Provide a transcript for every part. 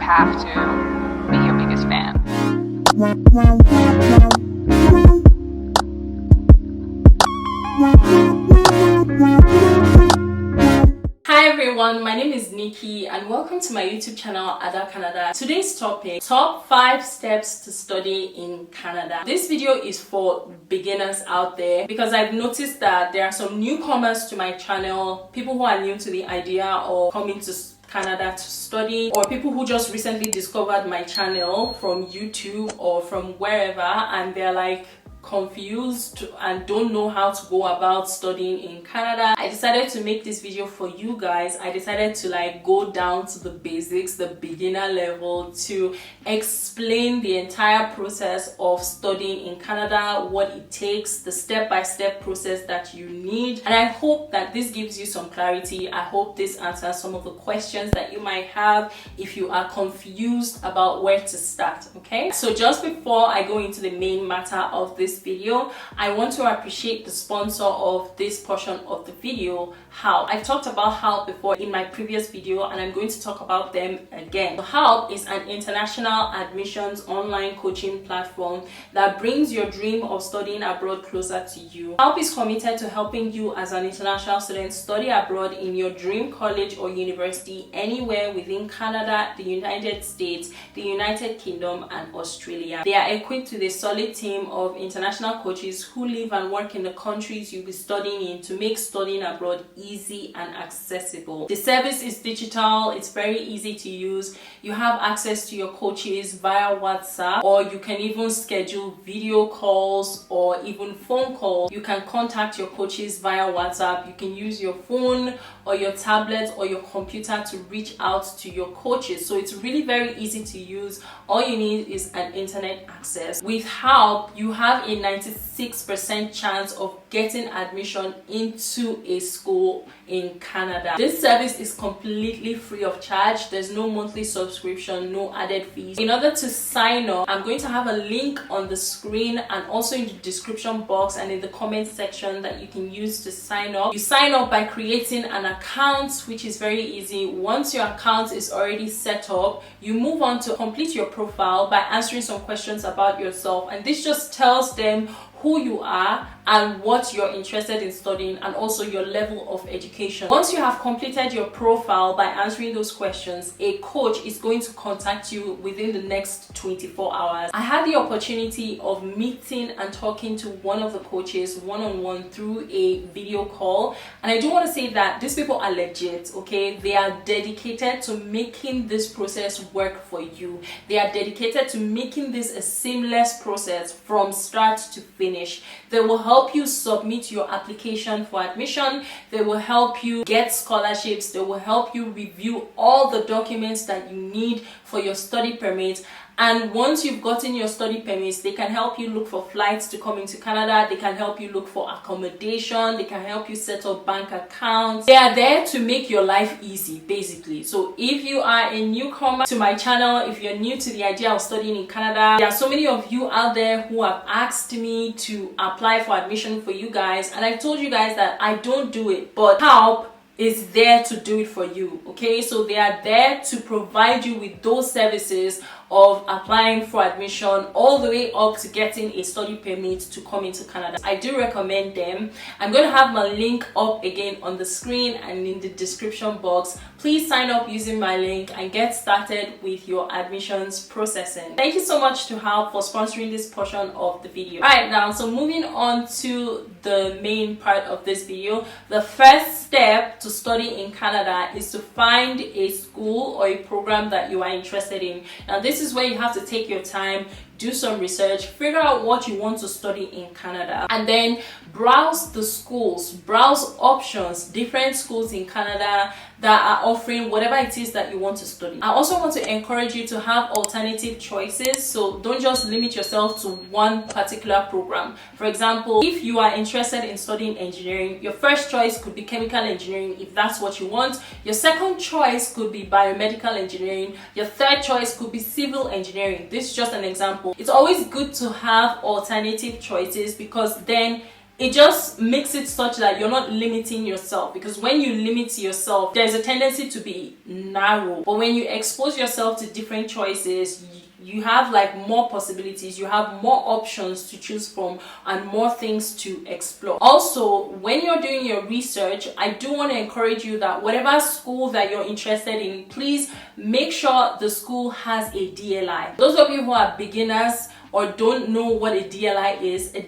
have to be your biggest fan. Hi everyone, my name is Nikki and welcome to my YouTube channel Ada Canada. Today's topic, top 5 steps to study in Canada. This video is for beginners out there because I've noticed that there are some newcomers to my channel, people who are new to the idea of coming to Canada to study, or people who just recently discovered my channel from YouTube or from wherever and they're like confused and don't know how to go about studying in Canada. I decided to make this video for you guys. I decided to go down to the basics, the beginner level, to explain the entire process of studying in Canada, what it takes, the step-by-step process that you need. And I hope that this gives you some clarity. I hope this answers some of the questions that you might have if you are confused about where to start. Okay, so just before I go into the main matter of this video, I want to appreciate the sponsor of this portion of the video, Halp. I've talked about Halp before in my previous video and I'm going to talk about them again. Halp is an international admissions online coaching platform that brings your dream of studying abroad closer to you. Halp is committed to helping you as an international student study abroad in your dream college or university anywhere within Canada, the United States, the United Kingdom and Australia. They are equipped with a solid team of international coaches who live and work in the countries you'll be studying in to make studying abroad easy and accessible. The service is digital, it's very easy to use. You have access to your coaches via WhatsApp, or you can even schedule video calls or even phone calls. You can contact your coaches via WhatsApp. You can use your phone or your tablet or your computer to reach out to your coaches. So it's really very easy to use. All you need is an internet access. With Halp, you have a 96% chance of getting admission into a school in Canada. This service is completely free of charge. There's no monthly subscription, no added fees. In order to sign up, I'm going to have a link on the screen and also in the description box and in the comment section that you can use to sign up. You sign up by creating an account, which is very easy. Once your account is already set up, you move on to complete your profile by answering some questions about yourself, and this just tells them who you are and what you're interested in studying and also your level of education. Once you have completed your profile by answering those questions, a coach is going to contact you within the next 24 hours. I had the opportunity of meeting and talking to one of the coaches one-on-one through a video call, and I do want to say that these people are legit, okay? They are dedicated to making this process work for you. They are dedicated to making this a seamless process from start to finish. They will help you submit your application for admission. They will help you get scholarships. They will help you review all the documents that you need for your study permit. And once you've gotten your study permits, they can help you look for flights to come into Canada. They can help you look for accommodation. They can help you set up bank accounts. They are there to make your life easy, basically. So if you are a newcomer to my channel, if you're new to the idea of studying in Canada, there are so many of you out there who have asked me to apply for admission for you guys. And I told you guys that I don't do it, but Halp is there to do it for you. Okay, so they are there to provide you with those services of applying for admission all the way up to getting a study permit to come into Canada. I do recommend them. I'm going to have my link up again on the screen and in the description box. Please sign up using my link and get started with your admissions processing. Thank you so much to Halp for sponsoring this portion of the video. Alright, now so moving on to the main part of this video. The first step to study in Canada is to find a school or a program that you are interested in. Now this is where you have to take your time, do some research, figure out what you want to study in Canada, and then browse the schools, browse options, different schools in Canada that are offering whatever it is that you want to study. I also want to encourage you to have alternative choices, so don't just limit yourself to one particular program. For example, if you are interested in studying engineering, your first choice could be chemical engineering if that's what you want. Your second choice could be biomedical engineering. Your third choice could be civil engineering. This is just an example. It's always good to have alternative choices because then it just makes it such that you're not limiting yourself, because when you limit yourself, there's a tendency to be narrow. But when you expose yourself to different choices, you have like more possibilities, you have more options to choose from and more things to explore. Also, when you're doing your research, I do want to encourage you that whatever school that you're interested in, please make sure the school has a DLI. Those of you who are beginners or don't know what a DLI is a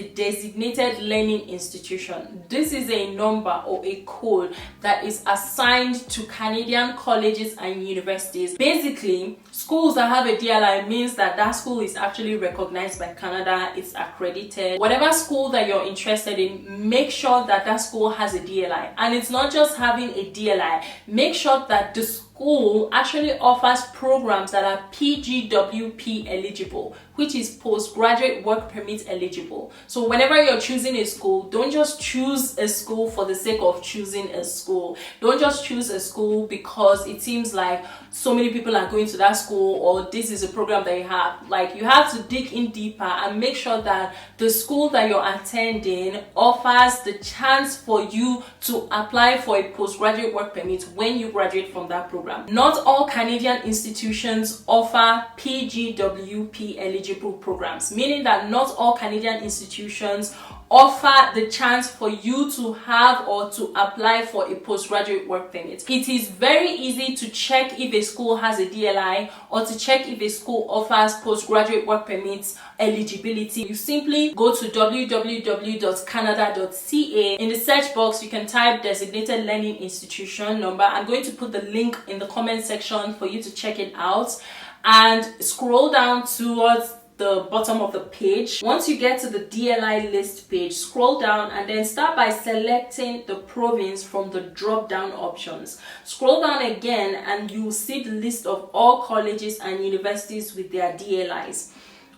designated learning institution. This is a number or a code that is assigned to Canadian colleges and universities. Basically, schools that have a DLI means that that school is actually recognized by Canada, it's accredited. Whatever school that you're interested in, make sure that that school has a DLI. And it's not just having a DLI, make sure that the school actually offers programs that are PGWP eligible, which is postgraduate work permit eligible. So whenever you're choosing a school, don't just choose a school for the sake of choosing a school. Don't just choose a school because it seems like so many people are going to that school, or this is a program that you have. Like, you have to dig in deeper and make sure that the school that you're attending offers the chance for you to apply for a postgraduate work permit when you graduate from that program. Not all Canadian institutions offer PGWP eligible programs, meaning that not all Canadian institutions offer the chance for you to have or to apply for a postgraduate work permit. It is very easy to check if a school has a DLI or to check if a school offers postgraduate work permits eligibility. You simply go to www.canada.ca. In the search box, you can type designated learning institution number. I'm going to put the link in the comment section for you to check it out, and scroll down towards the bottom of the page. Once you get to the DLI list page, scroll down and then start by selecting the province from the drop down options. Scroll down again and you will see the list of all colleges and universities with their DLIs.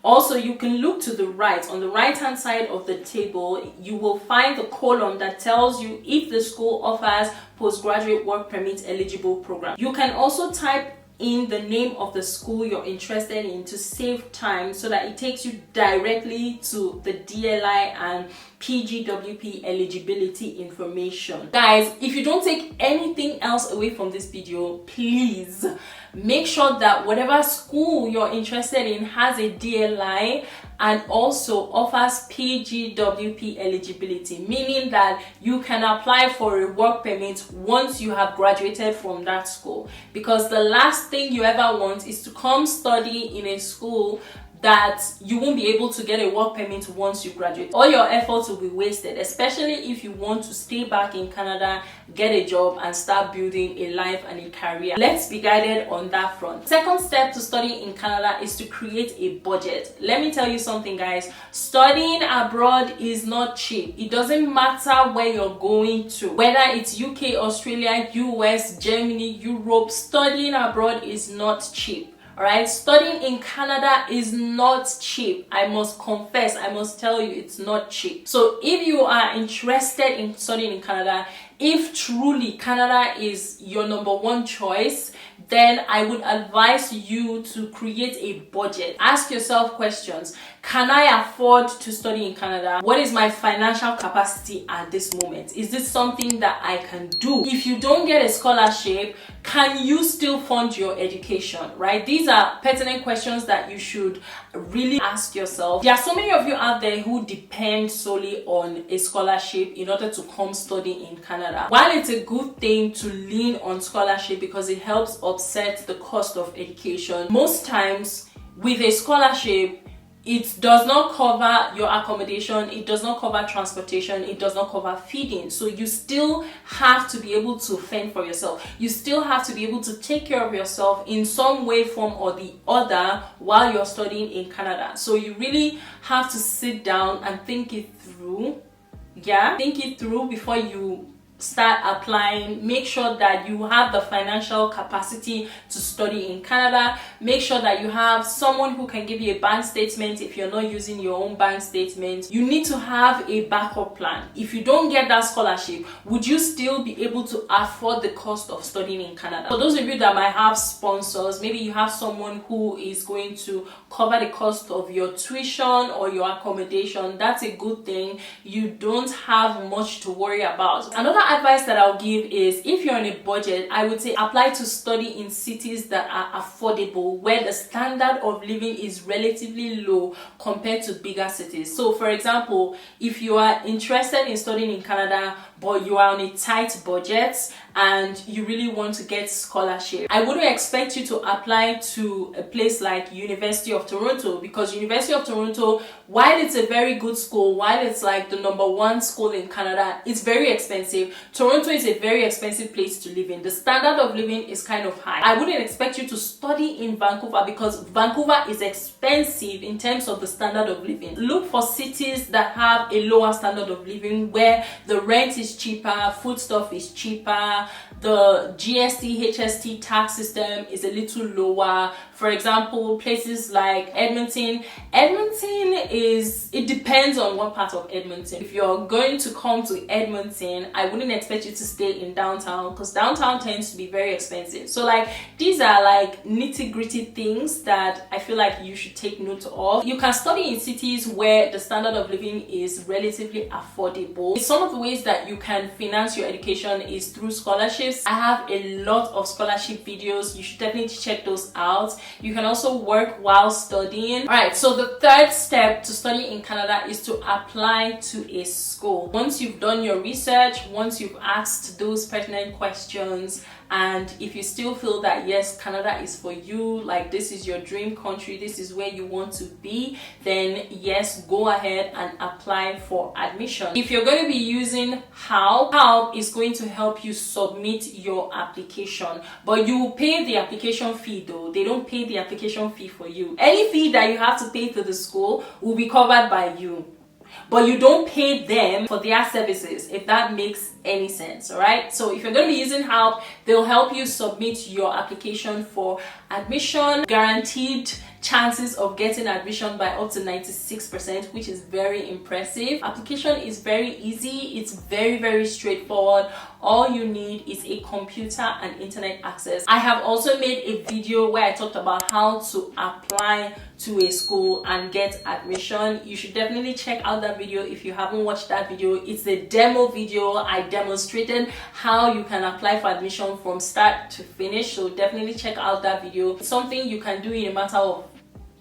Also, you can look to the right. On the right hand side of the table, you will find the column that tells you if the school offers postgraduate work permit eligible program. You can also type in the name of the school you're interested in to save time, so that it takes you directly to the DLI and PGWP eligibility information. Guys, if you don't take anything else away from this video, please make sure that whatever school you're interested in has a DLI and also offers PGWP eligibility, meaning that you can apply for a work permit once you have graduated from that school. Because the last thing you ever want is to come study in a school that you won't be able to get a work permit once you graduate. All your efforts will be wasted, especially if you want to stay back in Canada, get a job and start building a life and a career. Let's be guided on that front. Second step to studying in Canada is to create a budget. Let me tell you something, guys. Studying abroad is not cheap. It doesn't matter where you're going to, whether it's UK, Australia, US, Germany, Europe, studying abroad is not cheap. Alright, studying in Canada is not cheap. I must confess, I must tell you, it's not cheap. So if you are interested in studying in Canada, if truly Canada is your number one choice, then I would advise you to create a budget. Ask yourself questions. Can I afford to study in Canada? What is my financial capacity at this moment? Is this something that I can do? If you don't get a scholarship, can you still fund your education, right? These are pertinent questions that you should really ask yourself. There are so many of you out there who depend solely on a scholarship in order to come study in Canada. While it's a good thing to lean on scholarship because it helps offset the cost of education, most times with a scholarship, it does not cover your accommodation, it does not cover transportation, it does not cover feeding. So you still have to be able to fend for yourself. You still have to be able to take care of yourself in some way, form or the other while you're studying in Canada. So you really have to sit down and think it through. Think it through before you start applying, make sure that you have the financial capacity to study in Canada. Make sure that you have someone who can give you a bank statement if you're not using your own bank statement. You need to have a backup plan. If you don't get that scholarship, would you still be able to afford the cost of studying in Canada? For those of you that might have sponsors, maybe you have someone who is going to cover the cost of your tuition or your accommodation. That's a good thing. You don't have much to worry about. Another advice that I'll give is, if you're on a budget, I would say apply to study in cities that are affordable, where the standard of living is relatively low compared to bigger cities. So for example, if you are interested in studying in Canada but you are on a tight budget and you really want to get scholarship, I wouldn't expect you to apply to a place like University of Toronto, because University of Toronto, while it's a very good school, while it's like the #1 school in Canada, it's very expensive. Toronto is a very expensive place to live in. The standard of living is kind of high. I wouldn't expect you to study in Vancouver, because Vancouver is expensive in terms of the standard of living. Look for cities that have a lower standard of living, where the rent is cheaper, foodstuff is cheaper, the GST, HST tax system is a little lower. For example, places like Edmonton. It depends on what part of Edmonton. If you're going to come to Edmonton, I wouldn't expect you to stay in downtown, because downtown tends to be very expensive. So like, these are like nitty-gritty things that I feel like you should take note of. You can study in cities where the standard of living is relatively affordable. Some of the ways that you can finance your education is through scholarships. I have a lot of scholarship videos. You should definitely check those out. You can also work while studying. Alright, so the third step to study in Canada is to apply to a school. Once you've done your research, once you've asked those pertinent questions, and if you still feel that yes, Canada is for you, like this is your dream country, this is where you want to be, then yes, go ahead and apply for admission. If you're going to be using Halp is going to help you submit your application, but you will pay the application fee though. They don't pay the application fee for you. Any fee that you have to pay to the school will be covered by you, but you don't pay them for their services, if that makes any sense. All right, so if you're going to be using Halp, they'll help you submit your application for admission. Guaranteed chances of getting admission by up to 96%, which is very impressive. Application is very easy. It's very straightforward. All you need is a computer and internet access. I have also made a video where I talked about how to apply to a school and get admission. You should definitely check out that video if you haven't watched that video. It's a demo video. I demonstrated how you can apply for admission from start to finish, so definitely check out that video. It's something you can do in a matter of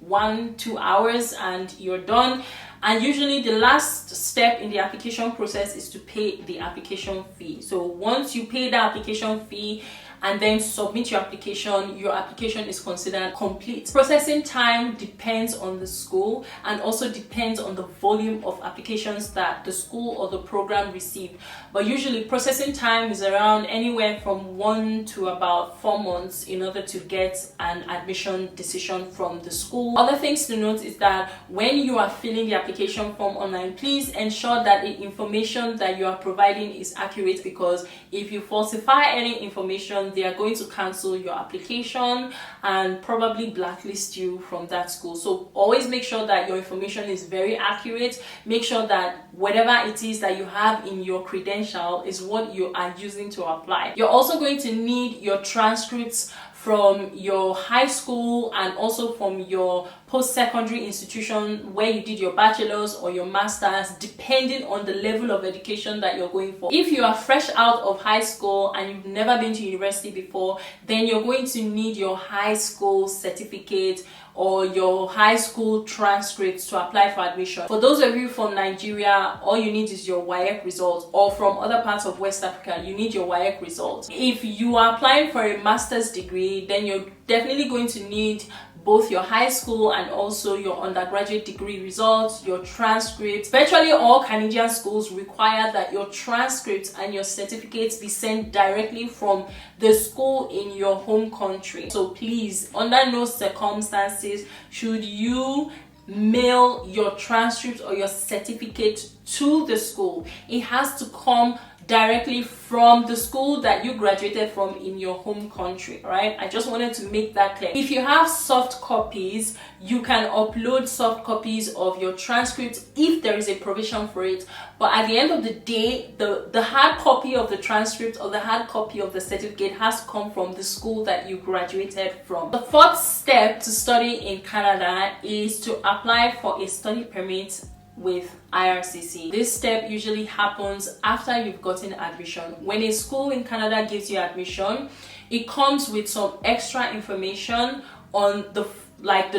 1-2 hours and you're done. And usually the last step in the application process is to pay the application fee. So once you pay the application fee and then submit your application is considered complete. Processing time depends on the school and also depends on the volume of applications that the school or the program receive. But usually processing time is around anywhere from 1 to about 4 months in order to get an admission decision from the school. Other things to note is that when you are filling the application form online, please ensure that the information that you are providing is accurate, because if you falsify any information, they are going to cancel your application and probably blacklist you from that school. So always make sure that your information is very accurate. Make sure that whatever it is that you have in your credential is what you are using to apply. You're also going to need your transcripts from your high school and also from your post-secondary institution where you did your bachelor's or your master's, depending on the level of education that you're going for. If you are fresh out of high school and you've never been to university before, then you're going to need your high school certificate or your high school transcripts to apply for admission. For those of you from Nigeria, all you need is your WAEC result, or from other parts of West Africa, you need your WAEC result. If you are applying for a master's degree, then you're definitely going to need both your high school and also your undergraduate degree results, your transcripts. Virtually all Canadian schools require that your transcripts and your certificates be sent directly from the school in your home country. So please, under no circumstances should you mail your transcript or your certificate to the school. It has to come directly from the school that you graduated from in your home country, right? I just wanted to make that clear. If you have soft copies, you can upload soft copies of your transcript if there is a provision for it. But at the end of the day, the hard copy of the transcript or the hard copy of the certificate has to come from the school that you graduated from. The fourth step to study in Canada is to apply for a study permit with IRCC. This step usually happens after you've gotten admission. When a school in Canada gives you admission, it comes with some extra information on the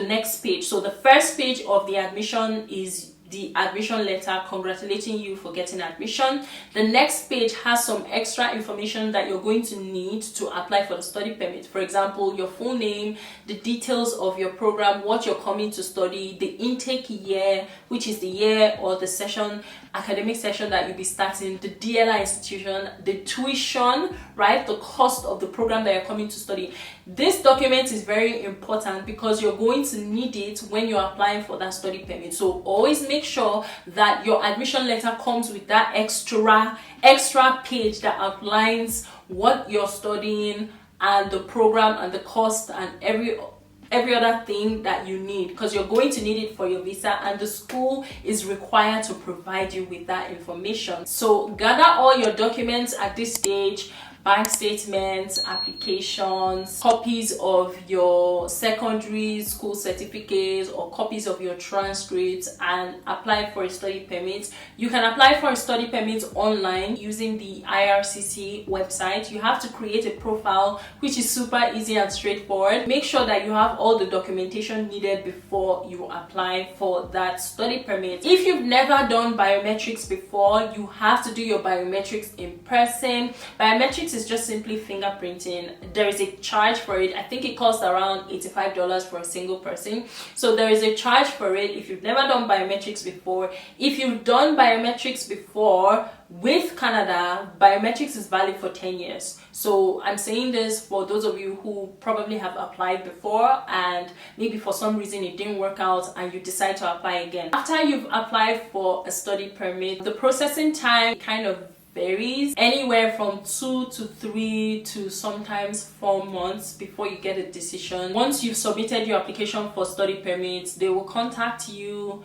next page. So the first page of the admission is the admission letter congratulating you for getting admission. The next page has some extra information that you're going to need to apply for the study permit. For example, your full name, the details of your program, what you're coming to study, the intake year, which is the year or the session, academic session that you'll be starting, the DLI institution, the tuition, right? The cost of the program that you're coming to study. This document is very important because you're going to need it when you're applying for that study permit. So always make sure that your admission letter comes with that extra page that outlines what you're studying and the program and the cost and every other thing that you need, because you're going to need it for your visa and the school is required to provide you with that information. So gather all your documents at this stage: bank statements, applications, copies of your secondary school certificates or copies of your transcripts, and apply for a study permit. You can apply for a study permit online using the IRCC website. You have to create a profile, which is super easy and straightforward. Make sure that you have all the documentation needed before you apply for that study permit. If you've never done biometrics before, you have to do your biometrics in person. Biometrics is just simply fingerprinting. There is a charge for it. I think it costs around $85 for a single person. So there is a charge for it if you've never done biometrics before. If you've done biometrics before with Canada, biometrics is valid for 10 years. So I'm saying this for those of you who probably have applied before and maybe for some reason it didn't work out and you decide to apply again. After you've applied for a study permit, the processing time kind of varies, anywhere from 2 to 3 to sometimes 4 months before you get a decision. Once you've submitted your application for study permits, they will contact you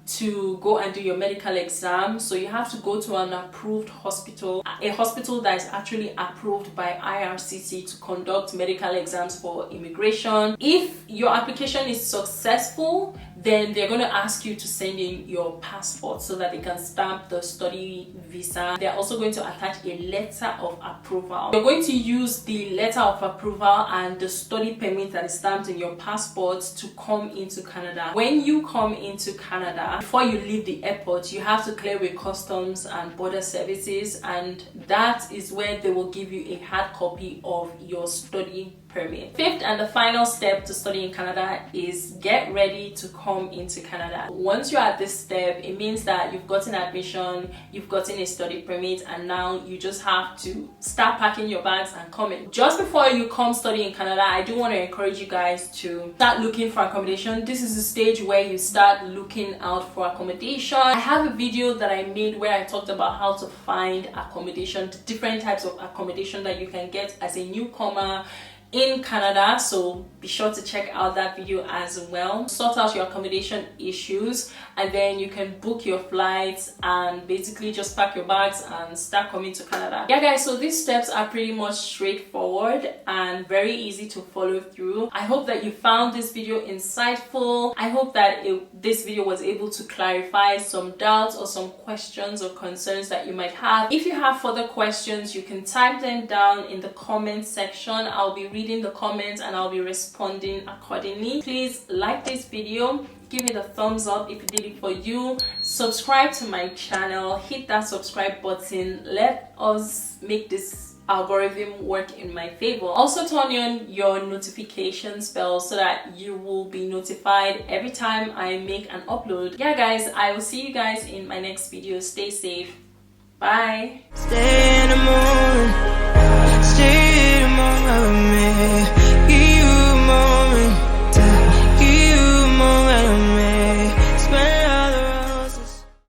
to go and do your medical exam. So you have to go to an approved hospital, a hospital that is actually approved by IRCC to conduct medical exams for immigration. If your application is successful, then they're going to ask you to send in your passport so that they can stamp the study visa. They're also going to attach a letter of approval. You're going to use the letter of approval and the study permit that is stamped in your passport to come into Canada. When you come into Canada, before you leave the airport, you have to clear with customs and border services, and that is where they will give you a hard copy of your study permit. Fifth and the final step to study in Canada is get ready to come into Canada. Once you're at this step, it means that you've gotten admission, you've gotten a study permit, and now you just have to start packing your bags and coming. Just before you come study in Canada, I do want to encourage you guys to start looking for accommodation. This is the stage where you start looking out for accommodation. I have a video that I made where I talked about how to find accommodation, the different types of accommodation that you can get as a newcomer in Canada, so be sure to check out that video as well. Sort out your accommodation issues and then you can book your flights and basically just pack your bags and start coming to Canada. Yeah guys, so these steps are pretty much straightforward and very easy to follow through. I hope that you found this video insightful. I hope that this video was able to clarify some doubts or some questions or concerns that you might have. If you have further questions, you can type them down in the comment section. I'll be reading the comments and I'll be responding accordingly. Please like this video, give it a thumbs up if it did it for you, subscribe to my channel, hit that subscribe button. Let us make this algorithm work in my favor. Also turn on your notifications bell so that you will be notified every time I make an upload. Yeah guys, I will see you guys in my next video. Stay safe. Bye. Stay in the morning.